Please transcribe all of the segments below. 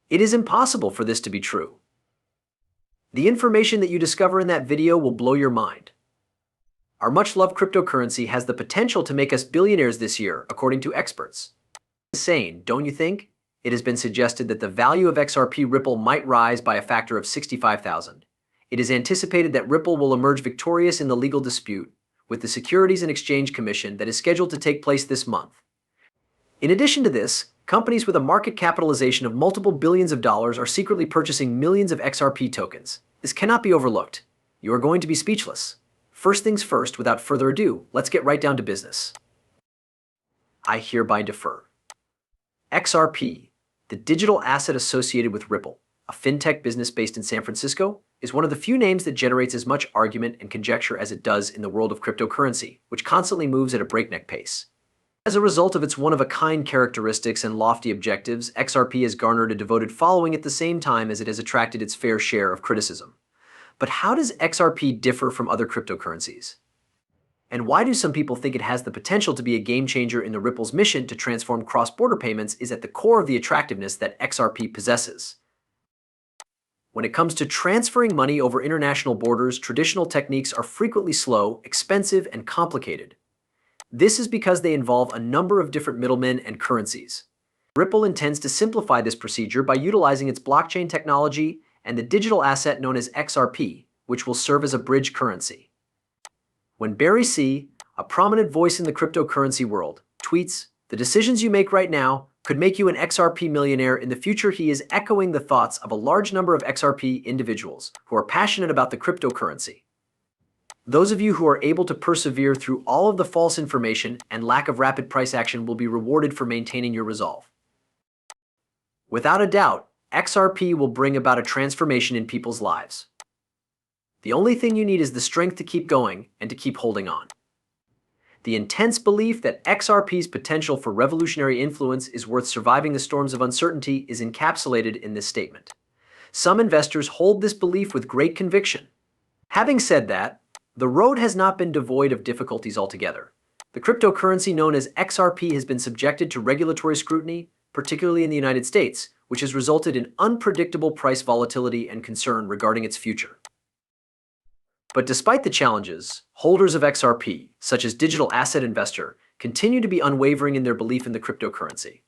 It is impossible for this to be true. The information that you discover in that video will blow your mind. Our much-loved cryptocurrency has the potential to make us billionaires this year, according to experts. Insane, don't you think? It has been suggested that the value of XRP Ripple might rise by a factor of 65,000. It is anticipated that Ripple will emerge victorious in the legal dispute with the Securities and Exchange Commission that is scheduled to take place this month. In addition to this, companies with a market capitalization of multiple billions of dollars are secretly purchasing millions of XRP tokens. This cannot be overlooked. You are going to be speechless. First things first, without further ado, let's get right down to business. I hereby defer. XRP, the digital asset associated with Ripple, a fintech business based in San Francisco, is one of the few names that generates as much argument and conjecture as it does in the world of cryptocurrency, which constantly moves at a breakneck pace. As a result of its one-of-a-kind characteristics and lofty objectives, XRP has garnered a devoted following at the same time as it has attracted its fair share of criticism. But how does XRP differ from other cryptocurrencies? And why do some people think it has the potential to be a game-changer in the Ripple's mission to transform cross-border payments is at the core of the attractiveness that XRP possesses. When it comes to transferring money over international borders, traditional techniques are frequently slow, expensive, and complicated. This is because they involve a number of different middlemen and currencies. Ripple intends to simplify this procedure by utilizing its blockchain technology and the digital asset known as XRP, which will serve as a bridge currency. When Barry C., a prominent voice in the cryptocurrency world, tweets, "The decisions you make right now could make you an XRP millionaire in the future," he is echoing the thoughts of a large number of XRP individuals who are passionate about the cryptocurrency. Those of you who are able to persevere through all of the false information and lack of rapid price action will be rewarded for maintaining your resolve. Without a doubt, XRP will bring about a transformation in people's lives. The only thing you need is the strength to keep going and to keep holding on. The intense belief that XRP's potential for revolutionary influence is worth surviving the storms of uncertainty is encapsulated in this statement. Some investors hold this belief with great conviction. Having said that, the road has not been devoid of difficulties altogether. The cryptocurrency known as XRP has been subjected to regulatory scrutiny, particularly in the United States, which has resulted in unpredictable price volatility and concern regarding its future. But despite the challenges, holders of XRP, such as digital asset investor, continue to be unwavering in their belief in the cryptocurrency.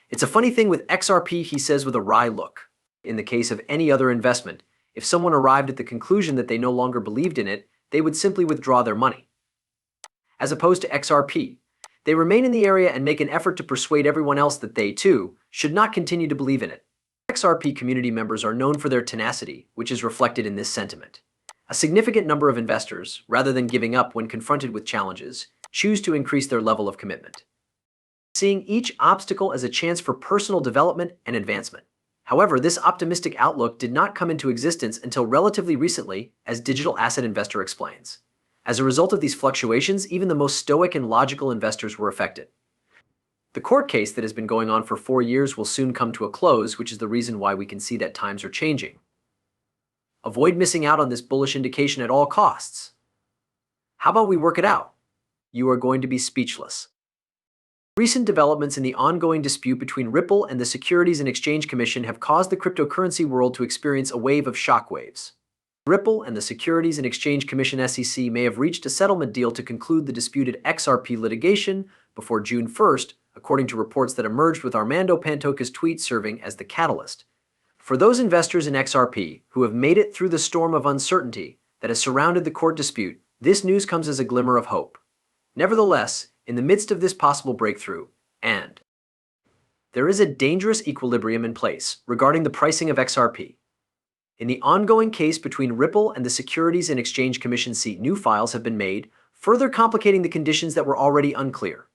It's a funny thing with XRP, he says with a wry look. In the case of any other investment, if someone arrived at the conclusion that they no longer believed in it, they would simply withdraw their money. As opposed to XRP, they remain in the area and make an effort to persuade everyone else that they, too, should not continue to believe in it. XRP community members are known for their tenacity, which is reflected in this sentiment. A significant number of investors, rather than giving up when confronted with challenges, choose to increase their level of commitment, seeing each obstacle as a chance for personal development and advancement. However, this optimistic outlook did not come into existence until relatively recently, as Digital Asset Investor explains. As a result of these fluctuations, even the most stoic and logical investors were affected. The court case that has been going on for 4 years will soon come to a close, which is the reason why we can see that times are changing. Avoid missing out on this bullish indication at all costs. How about we work it out? You are going to be speechless. Recent developments in the ongoing dispute between Ripple and the Securities and Exchange Commission have caused the cryptocurrency world to experience a wave of shockwaves. Ripple and the Securities and Exchange Commission (SEC) may have reached a settlement deal to conclude the disputed XRP litigation before June 1st, according to reports that emerged with Armando Pantoja's tweet serving as the catalyst. For those investors in XRP who have made it through the storm of uncertainty that has surrounded the court dispute, this news comes as a glimmer of hope. Nevertheless, in the midst of this possible breakthrough, there is a dangerous equilibrium in place regarding the pricing of XRP. In the ongoing case between Ripple and the Securities and Exchange Commission, new files have been made, further complicating the conditions that were already unclear.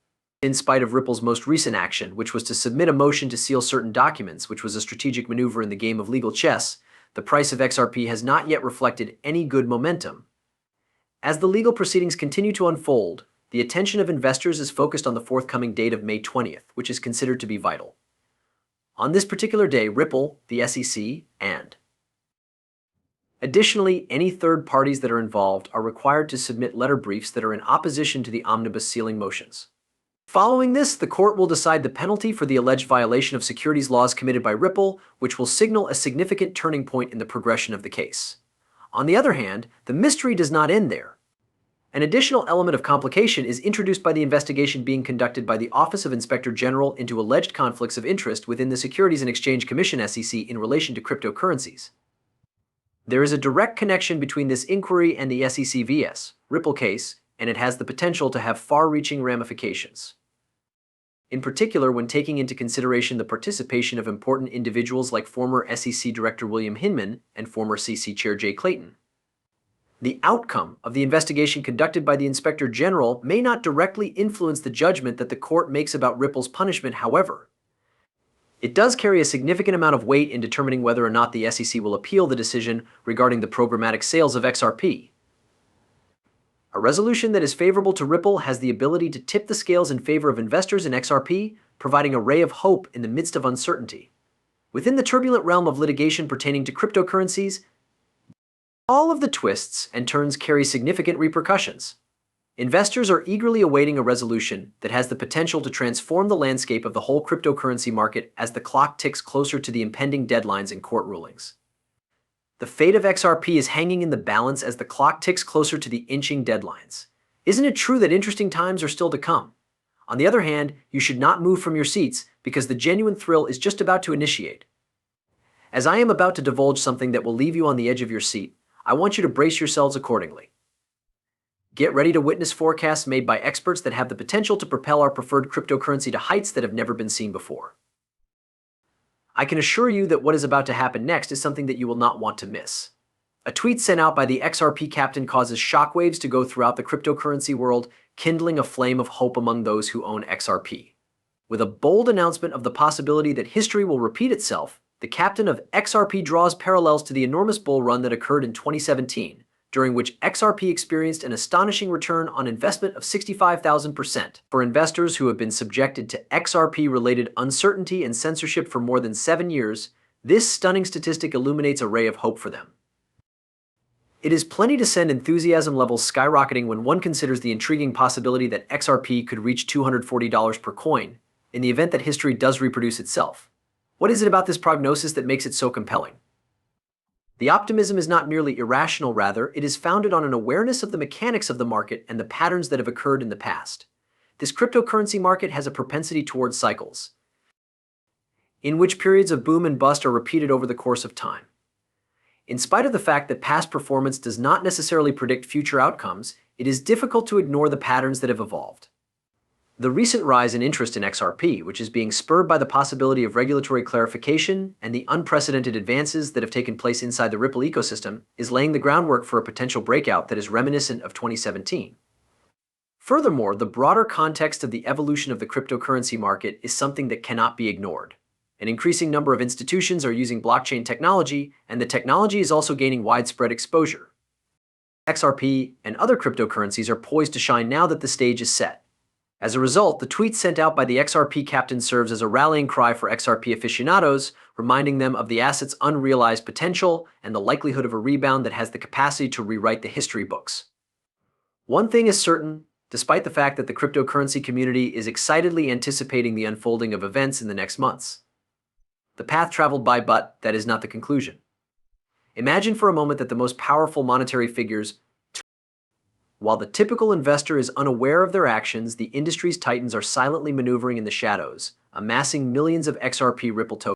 In spite of Ripple's most recent action, which was to submit a motion to seal certain documents, which was a strategic maneuver in the game of legal chess, the price of XRP has not yet reflected any good momentum. As the legal proceedings continue to unfold, the attention of investors is focused on the forthcoming date of May 20th, which is considered to be vital. On this particular day, Ripple, the SEC, and additionally, any third parties that are involved are required to submit letter briefs that are in opposition to the omnibus sealing motions. Following this, the court will decide the penalty for the alleged violation of securities laws committed by Ripple, which will signal a significant turning point in the progression of the case. On the other hand, the mystery does not end there. An additional element of complication is introduced by the investigation being conducted by the Office of Inspector General into alleged conflicts of interest within the Securities and Exchange Commission (SEC) in relation to cryptocurrencies. There is a direct connection between this inquiry and the SEC vs. Ripple case, and it has the potential to have far-reaching ramifications. In particular, when taking into consideration the participation of important individuals like former SEC Director William Hinman and former CC Chair Jay Clayton. The outcome of the investigation conducted by the Inspector General may not directly influence the judgment that the court makes about Ripple's punishment, however. It does carry a significant amount of weight in determining whether or not the SEC will appeal the decision regarding the programmatic sales of XRP. A resolution that is favorable to Ripple has the ability to tip the scales in favor of investors in XRP, providing a ray of hope in the midst of uncertainty. Within the turbulent realm of litigation pertaining to cryptocurrencies, all of the twists and turns carry significant repercussions. Investors are eagerly awaiting a resolution that has the potential to transform the landscape of the whole cryptocurrency market as the clock ticks closer to the impending deadlines in court rulings. The fate of XRP is hanging in the balance as the clock ticks closer to the inching deadlines. Isn't it true that interesting times are still to come? On the other hand, you should not move from your seats because the genuine thrill is just about to initiate. As I am about to divulge something that will leave you on the edge of your seat, I want you to brace yourselves accordingly. Get ready to witness forecasts made by experts that have the potential to propel our preferred cryptocurrency to heights that have never been seen before. I can assure you that what is about to happen next is something that you will not want to miss. A tweet sent out by the XRP captain causes shockwaves to go throughout the cryptocurrency world, kindling a flame of hope among those who own XRP. With a bold announcement of the possibility that history will repeat itself, the captain of XRP draws parallels to the enormous bull run that occurred in 2017, during which XRP experienced an astonishing return on investment of 65,000%. For investors who have been subjected to XRP-related uncertainty and censorship for more than 7 years, this stunning statistic illuminates a ray of hope for them. It is plenty to send enthusiasm levels skyrocketing when one considers the intriguing possibility that XRP could reach $240 per coin in the event that history does reproduce itself. What is it about this prognosis that makes it so compelling? The optimism is not merely irrational, rather, it is founded on an awareness of the mechanics of the market and the patterns that have occurred in the past. This cryptocurrency market has a propensity towards cycles, in which periods of boom and bust are repeated over the course of time. In spite of the fact that past performance does not necessarily predict future outcomes, it is difficult to ignore the patterns that have evolved. The recent rise in interest in XRP, which is being spurred by the possibility of regulatory clarification and the unprecedented advances that have taken place inside the Ripple ecosystem, is laying the groundwork for a potential breakout that is reminiscent of 2017. Furthermore, the broader context of the evolution of the cryptocurrency market is something that cannot be ignored. An increasing number of institutions are using blockchain technology, and the technology is also gaining widespread exposure. XRP and other cryptocurrencies are poised to shine now that the stage is set. As a result, the tweet sent out by the XRP captain serves as a rallying cry for XRP aficionados, reminding them of the asset's unrealized potential and the likelihood of a rebound that has the capacity to rewrite the history books. One thing is certain, despite the fact that the cryptocurrency community is excitedly anticipating the unfolding of events in the next months. The path traveled by, but that is not the conclusion. Imagine for a moment that the most powerful monetary figures. While the typical investor is unaware of their actions, the industry's titans are silently maneuvering in the shadows, amassing millions of XRP Ripple tokens.